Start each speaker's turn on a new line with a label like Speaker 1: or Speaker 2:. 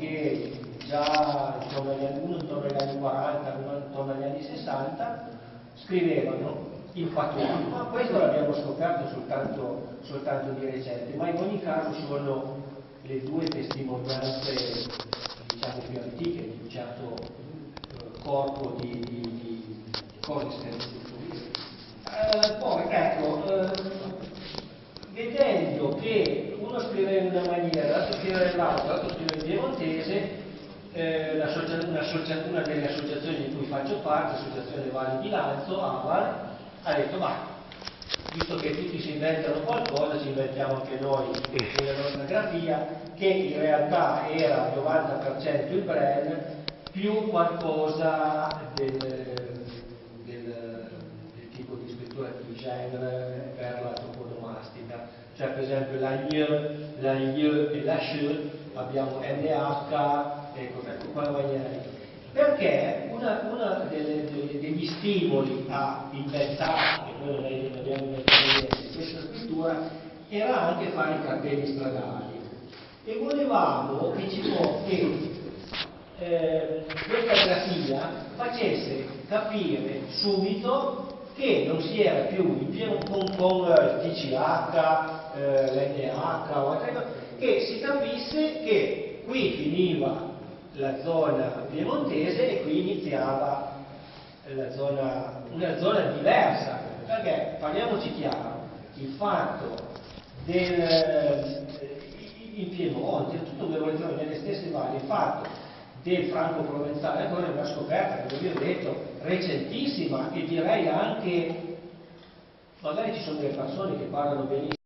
Speaker 1: che già intorno agli anni 40, uno intorno agli anni 60, scrivevano in patois, ma questo l'abbiamo scoperto soltanto di recente, ma in ogni caso sono le due testimonianze, diciamo, più antiche di un certo corpo di cose scritte. Poi ecco, vedendo che uno scrive in una maniera, l'altro scrive nell'altra, l'altro scrive in piemontese, una delle associazioni di cui faccio parte, l'Associazione Valli di Lanzo, AVAL, ha detto ma, visto che tutti si inventano qualcosa, ci inventiamo anche noi nella nostra grafia, che in realtà era al 90% il Bren, più qualcosa del tipo di scrittura di genere per la toponomastica, cioè per esempio la IE e la SH abbiamo NH, ecco quella maniera lì. Perché una degli stimoli a inventare, e noi non abbiamo inventato questa scrittura, era anche fare i cartelli stradali. E volevamo che questa grafia facesse capire subito che non si era più in pieno con il TCH, l'NH, che si capisse che qui finiva la zona piemontese e qui iniziava una zona diversa, perché parliamoci chiaro, il fatto in Piemonte, tutto quello che volete nelle stesse valli, il fatto del franco-provenzale ancora è una scoperta, come vi ho detto, recentissima, e direi anche, magari ci sono delle persone che parlano benissimo